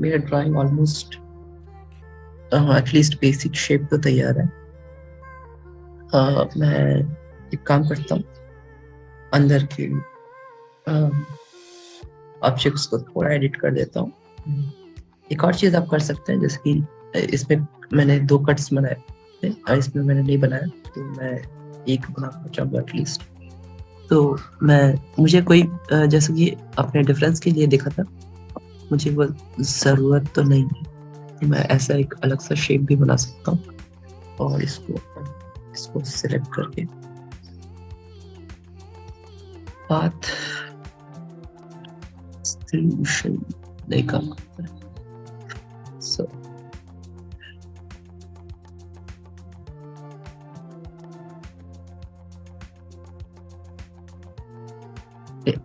मेरा drawing almost at least basic shape तो तैयार है। मैं एक काम करता हूँ, अंदर के ऑब्जेक्ट्स को थोड़ा एडिट कर देता हूँ। एक और चीज़ आप कर सकते हैं, जैसे कि इसमें मैंने 2 कट्स बनाए थे और इसमें मैंने नहीं बनाया, तो मैं एक बनाना चाहूँगा एटलीस्ट। तो मुझे कोई जैसे कि आपने डिफरेंस के लिए देखा था, मुझे वो ज़रूरत तो नहीं है कि मैं ऐसा एक अलग सा शेप भी बना सकता हूँ। और इसको सिलेक्ट करके पाथ सॉल्यूशन नहीं काम करता है। सो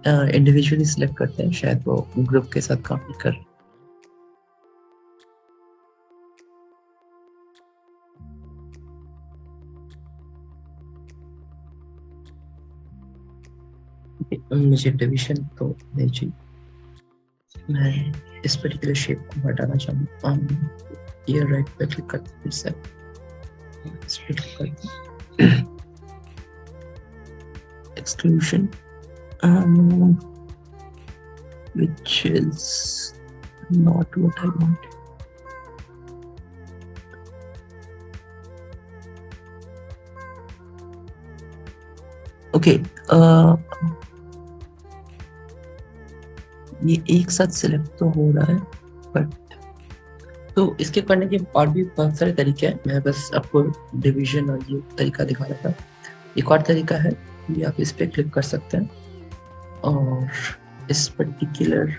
इंडिविजुअली सिलेक्ट करते हैं, शायद वो ग्रुप के साथ काम नहीं कर रहे। मुझे डिवीजन तो नहीं चाहिए, मैं इस पर्टिकुलर शेप को हटाना चाहूँगा। ये राइट पे क्लिक करते हैं, फिर से इस पे क्लिक करते हैं, exclusion, which is not what I want. Okay, ये एक साथ सिलेक्ट तो हो रहा है, बट तो इसके करने के और भी बहुत सारे तरीके हैं। मैं बस आपको डिवीजन और ये तरीका दिखा रहा था। एक और तरीका है कि आप इस पे क्लिक कर सकते हैं और इस पर्टिकुलर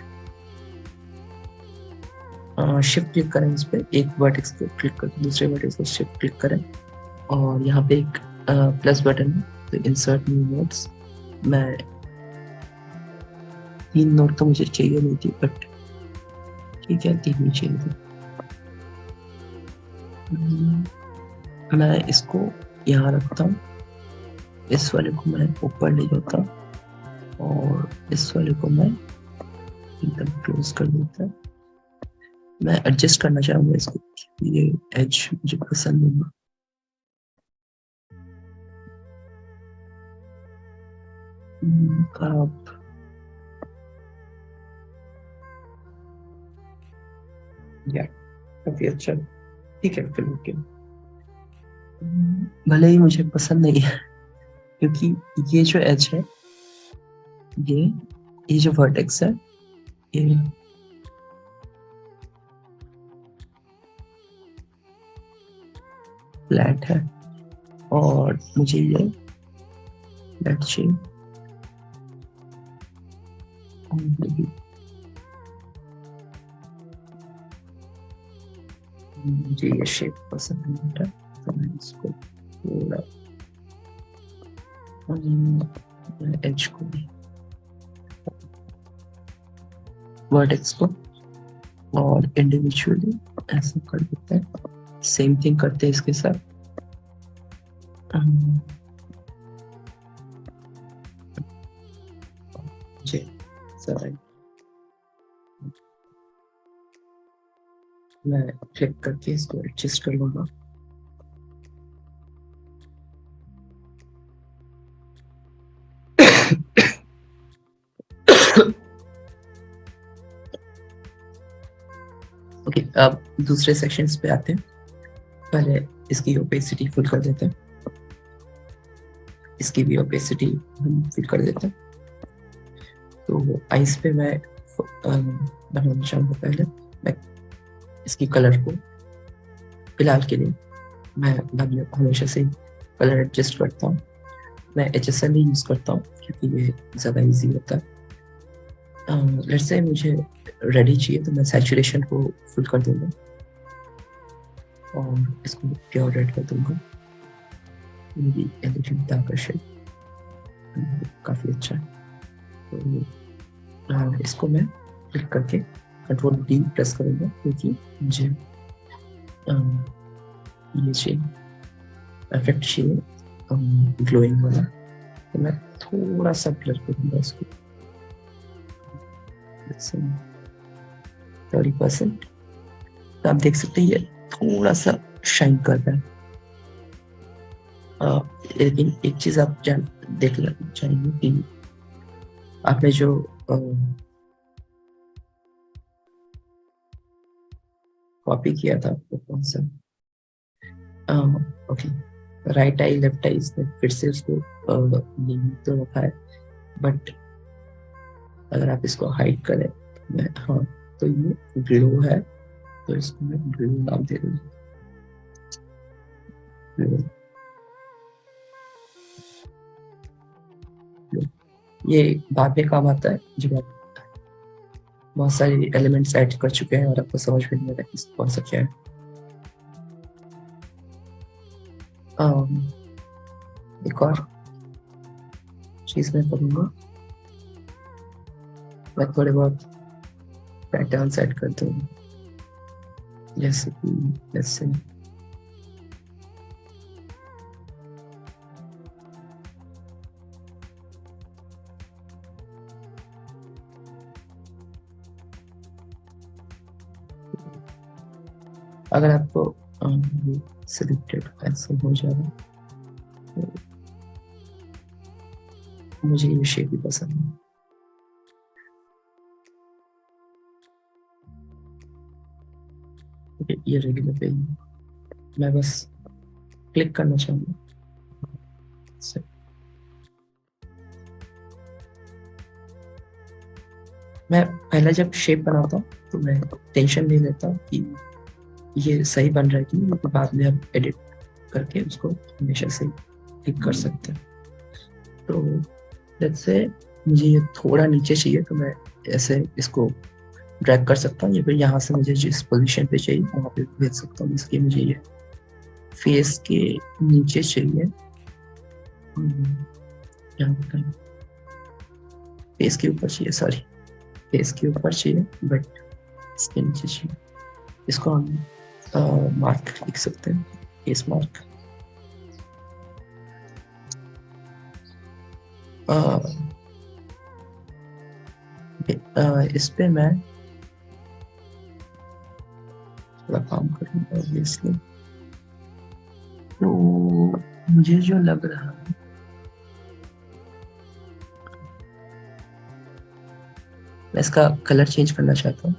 शिफ्ट क्लिक करें, इस पे एक वर्टेक्स पे क्लिक करके दूसरे वर्टेक्स को शिफ्ट क्लिक करें और यहाँ पे एक प्लस बटन है, तो इंसर्ट न्यू नोट्स। मैं 3 नोट तो मुझे चाहिए नहीं थी, बट ठीक है, 3 ही चाहिए थी। मैं इसको यहाँ रखता हूँ, इस वाले को मैं ऊपर ले जाता हूँ और इस वाले को मैं एकदम क्लोज कर देता हूँ। मैं एडजस्ट करना चाहूँगा इसको, ये एज मुझे पसंद नहीं है। आप या काफी अच्छा, ठीक है, फिर ओके। भले ही मुझे पसंद नहीं है, क्योंकि ये जो एज है, ये जो वर्टेक्स है, ये फ्लैट है और मुझे ये फ्लैट चाहिए। मुझे ये शेप पसंद नहीं था, तो मैं इसको थोड़ा एज को भी, वर्टेक्स को और इंडिविजुअली ऐसा कर देते हैं। सेम थिंग करते हैं इसके साथ। जी सर, मैं क्लिक करके इसको एडजस्ट कर लूँगा। ओके, अब दूसरे सेक्शंस पे आते हैं। पहले इसकी ओपेसिटी फुल कर देते हैं, इसकी भी ओपेसिटी हम फुल कर देते हैं। तो आइस पे मैं बनाना चाहूँगा। पहले मैं इसकी कलर को फिलहाल के लिए मैं हमेशा से कलर एडजस्ट करता हूँ। मैं HSL ही यूज़ करता हूँ क्योंकि ये ज़्यादा इजी होता है। लेट्स से मुझे रेडी चाहिए, तो मैं सैचुरेशन को फुल कर दूंगा और इसको प्योर रेड कर दूंगा। मेरी एलिजिन डार्कर शेड काफ़ी अच्छा है। तो इसको मैं क्लिक करके कंट्रोल D प्रेस करूँगा, क्योंकि मुझे ये चाहिए इफेक्ट चाहिए ग्लोइंग वाला। तो मैं थोड़ा सा ब्लर करूँगा इसको, 30%। तो आप देख सकते हैं ये थोड़ा सा शाइन कर रहा है। लेकिन एक चीज आप देख लेना चाहिए कि आपने जो कॉपी किया था आपको कौन सा, ओके, राइट आई लेफ्ट आई, इसने फिर से उसको लिमिट तो रखा है, बट अगर आप इसको हाइड करें, हाँ, तो ये ग्लो है, तो इसको मैं ग्लो नाम दे दूंगा। ये बाद में काम आता है जब आप बहुत सारे एलिमेंट्स ऐड कर चुके हैं और आपको समझ में नहीं आ रहा कि कौन सा क्या है। एक और चीज मैं करूंगा, मैं थोड़े बहुत पैटर्न सेट कर दूंगा, जैसे कि जैसे अगर आपको सिलेक्टेड ऐसे हो जाए तो मुझे ये शेप भी पसंद है। ये रेगुलर पेज मैं बस क्लिक करना चाहूंगा। मैं पहले जब शेप बनाता हूँ तो मैं टेंशन नहीं लेता कि ये सही बन रहा है कि नहीं, बाद में हम एडिट करके उसको हमेशा से क्लिक कर सकते हैं। तो जैसे मुझे ये थोड़ा नीचे चाहिए तो मैं ऐसे इसको ड्रैग कर सकता हूँ, या फिर यहाँ से मुझे जिस पोजीशन पे चाहिए वहाँ पे भेज सकता हूँ। इसके मुझे ये फेस के नीचे चाहिए, फेस के ऊपर चाहिए, सॉरी फेस के ऊपर चाहिए, बट इसके नीचे चाहिए। इसको हम मार्क लिख सकते हैं, फेस मार्क। इस पे मैं थोड़ा काम करूंगा ऑब्वियसली। तो मुझे जो लग रहा है, मैं इसका कलर चेंज करना चाहता हूँ।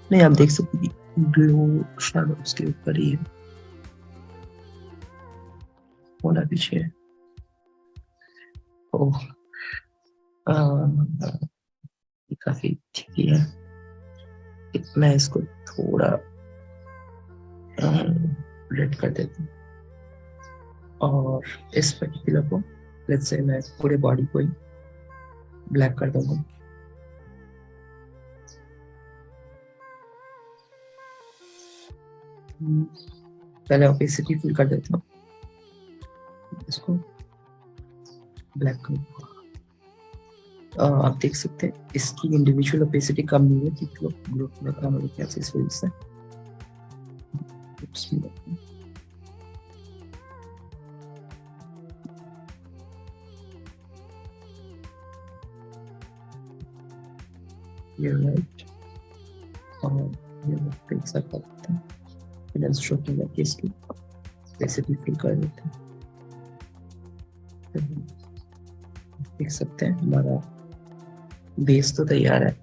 नहीं, आप देख सकते हैं ग्लो शैडो उसके ऊपर ही है, होना पीछे है। ओह, काफी ठीक ही है। मैं इसको थोड़ा रेड कर देता हूँ, और इस पर्टिकुलर को लेट्स से मैं पूरे बॉडी को ही ब्लैक कर दूंगा। पहले ओपेसिटी फिल कर देता हूँ, इसको ब्लैक करूंगा। आप देख सकते हैं इसकी इंडिविजुअल ओपेसिटी कम नहीं है, क्योंकि ग्रुप में काम हो गया इस वजह से। ये राइट, और ये फिक्स कर सकते हैं, फिर स्ट्रोक में जाके इसकी ओपेसिटी फिल कर देते हैं। देख सकते हैं हमारा बेस तो तैयार है।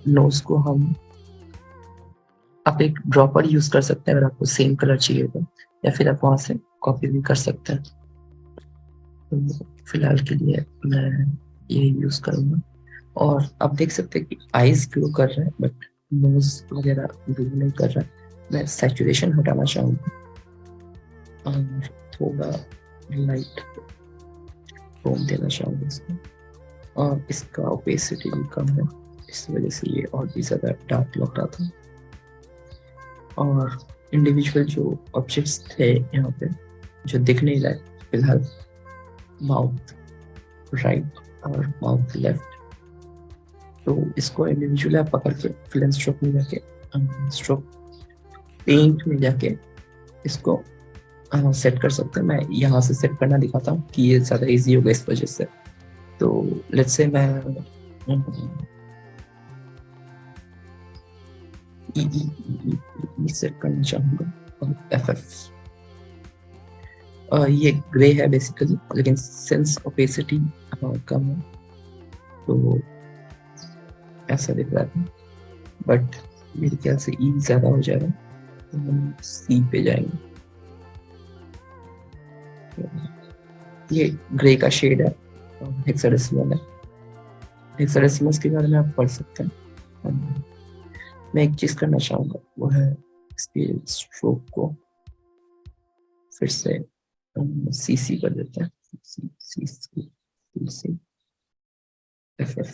नोज को हम आप एक ड्रॉपर यूज कर सकते हैं अगर आपको सेम कलर चाहिए तो, या फिर आप वहां से कॉपी भी कर सकते हैं। तो फिलहाल के लिए मैं ये यूज करूंगा, और आप देख सकते हैं कि आईज ग्लो कर रहे हैं, बट नोज वगैरह ग्लो नहीं कर रहा है। मैं सैचुरेशन हटाना चाहूंगा और थोड़ा लाइट टोन देना चाहूंगा इसको, और इसका ओपेसिटी भी कम है, इस वजह से ये और भी ज्यादा डार्क लग रहा था। और इंडिविजुअल जो ऑब्जेक्ट्स थे यहाँ पे जो दिख नहीं रहा है फिलहाल, माउथ राइट और माउथ लेफ्ट, तो इसको इंडिविजुअली आप पकड़ के फिल एंड स्ट्रोक में जाके, स्ट्रोक पेंट में जाके इसको सेट कर सकते हैं। मैं यहाँ से सेट करना दिखाता हूँ कि ये ज़्यादा इजी होगा इस वजह से। तो लेट्स से मैं सेट करना चाहूँगा FF। ये ग्रे है बेसिकली, लेकिन सेंस ओपेसिटी कम है तो ऐसा दिख रहा है, बट मेरे ख्याल से ई ज़्यादा हो जाएगा तो हम सी पे जाएंगे। ये ग्रे का शेड है, हेक्साडेसिमल है। हेक्साडेसिमल के बारे में आप पढ़ सकते हैं। मैं एक चीज़ करना चाहूँगा, वो है इसके स्ट्रोक को फिर से CC कर देते हैं। सी सी सी सी FF